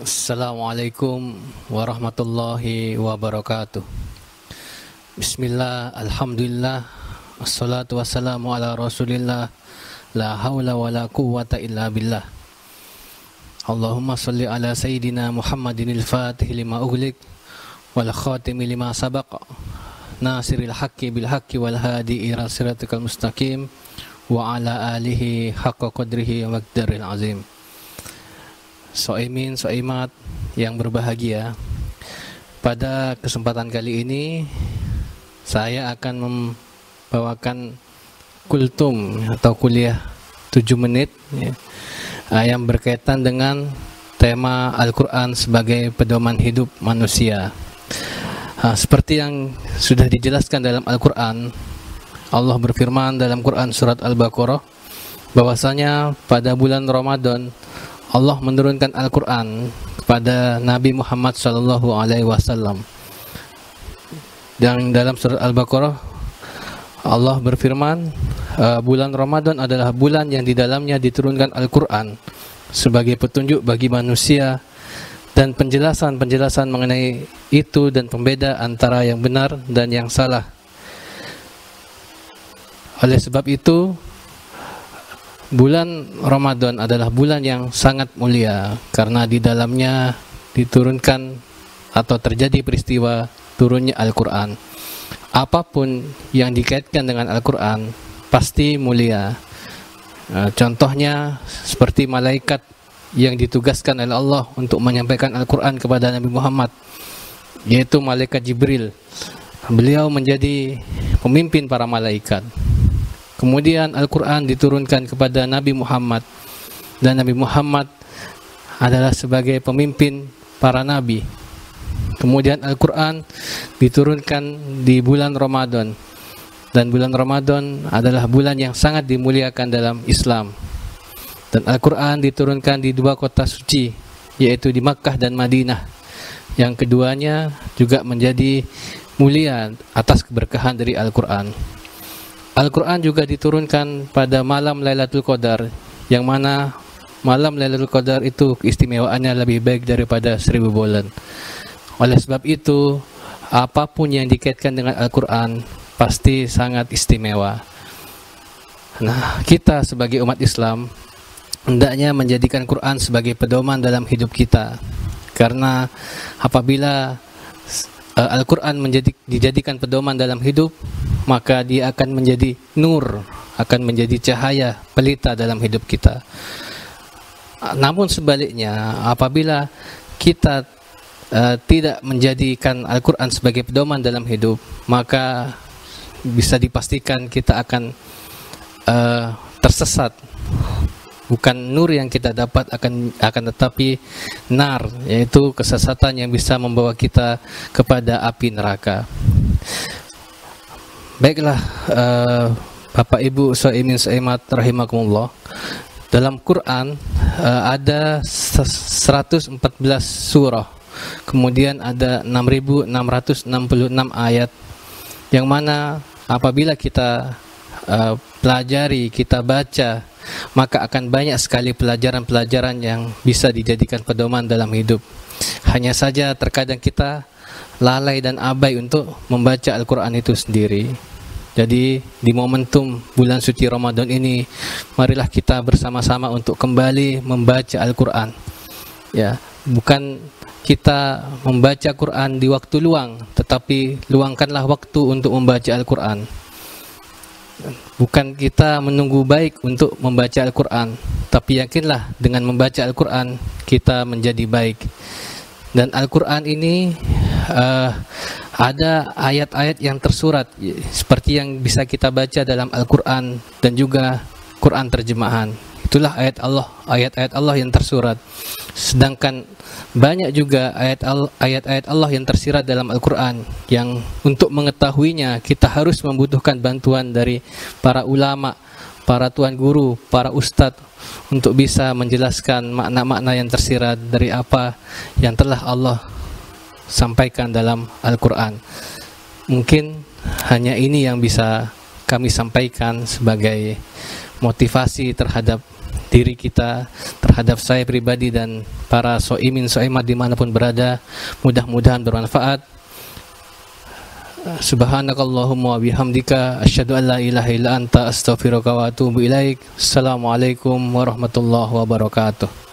Assalamualaikum warahmatullahi wabarakatuh. Bismillah, alhamdulillah, assalatu wassalamu ala rasulillah, la hawla wa la quwwata illa billah. Allahumma salli ala sayyidina Muhammadin al-fatih lima ughliq wal khatimi lima sabaq, nasiril haqqi bil haqqi wal hadi ila siratikal mustaqim, wa ala alihi haqqa qadrihi wa miqdaril azim. Soimin, soimat yang berbahagia, pada kesempatan kali ini saya akan membawakan kultum atau kuliah 7 menit ya, yang berkaitan dengan tema Al-Quran sebagai pedoman hidup manusia. Seperti yang sudah dijelaskan dalam Al-Quran, Allah berfirman dalam Quran surat Al-Baqarah bahwasanya pada bulan Ramadan Allah menurunkan Al-Quran kepada Nabi Muhammad SAW. Dan dalam surat Al-Baqarah Allah berfirman, bulan Ramadan adalah bulan yang di dalamnya diturunkan Al-Quran sebagai petunjuk bagi manusia dan penjelasan-penjelasan mengenai itu dan pembeda antara yang benar dan yang salah. Oleh sebab itu, bulan Ramadan adalah bulan yang sangat mulia karena di dalamnya diturunkan atau terjadi peristiwa turunnya Al-Quran. Apapun yang dikaitkan dengan Al-Quran pasti mulia. Contohnya seperti malaikat yang ditugaskan oleh Allah untuk menyampaikan Al-Quran kepada Nabi Muhammad, yaitu malaikat Jibril. Beliau menjadi pemimpin para malaikat. Kemudian Al-Quran diturunkan kepada Nabi Muhammad, dan Nabi Muhammad adalah sebagai pemimpin para nabi. Kemudian Al-Quran diturunkan di bulan Ramadan, dan bulan Ramadan adalah bulan yang sangat dimuliakan dalam Islam. Dan Al-Quran diturunkan di 2 kota suci, yaitu di Makkah dan Madinah. Yang keduanya juga menjadi mulia atas keberkahan dari Al-Quran. Al-Quran juga diturunkan pada malam Lailatul Qadar, yang mana malam Lailatul Qadar itu keistimewaannya lebih baik daripada 1000 bulan. Oleh sebab itu, apapun yang dikaitkan dengan Al-Quran pasti sangat istimewa. Nah, kita sebagai umat Islam hendaknya menjadikan Quran sebagai pedoman dalam hidup kita, karena apabila Al-Quran dijadikan pedoman dalam hidup, maka dia akan menjadi nur, akan menjadi cahaya pelita dalam hidup kita. Namun sebaliknya, apabila kita tidak menjadikan Al-Quran sebagai pedoman dalam hidup, maka bisa dipastikan kita akan tersesat. Bukan nur yang kita dapat, akan tetapi nar, yaitu kesesatan yang bisa membawa kita kepada api neraka. Baiklah, Bapak Ibu Soimin Soimat rahimakumullah, dalam Quran ada 114 surah, kemudian ada 6.666 ayat, yang mana apabila kita pelajari, kita baca, maka akan banyak sekali pelajaran-pelajaran yang bisa dijadikan pedoman dalam hidup. Hanya saja terkadang kita lalai dan abai untuk membaca Al-Quran itu sendiri. Jadi di momentum bulan suci Ramadan ini, marilah kita bersama-sama untuk kembali membaca Al-Quran. Ya, bukan kita membaca Quran di waktu luang, tetapi luangkanlah waktu untuk membaca Al-Quran. Bukan kita menunggu baik untuk membaca Al-Quran, tapi yakinlah dengan membaca Al-Quran kita menjadi baik. Dan Al-Quran ini ada ayat-ayat yang tersurat seperti yang bisa kita baca dalam Al-Quran dan juga Quran terjemahan. Itulah ayat-ayat Allah yang tersurat. Sedangkan banyak juga ayat-ayat Allah yang tersirat dalam Al-Quran, yang untuk mengetahuinya kita harus membutuhkan bantuan dari para ulama, para tuan guru, para ustadz, untuk bisa menjelaskan makna-makna yang tersirat dari apa yang telah Allah sampaikan dalam Al-Quran. Mungkin hanya ini yang bisa kami sampaikan sebagai motivasi terhadap diri kita, terhadap saya pribadi dan para so'imin so'imat dimanapun berada. Mudah-mudahan bermanfaat. Subhanakallahumma wa bihamdika asyhadu an la ilaha illa anta astaghfiruka wa atubu ilaik. Assalamualaikum warahmatullahi wabarakatuh.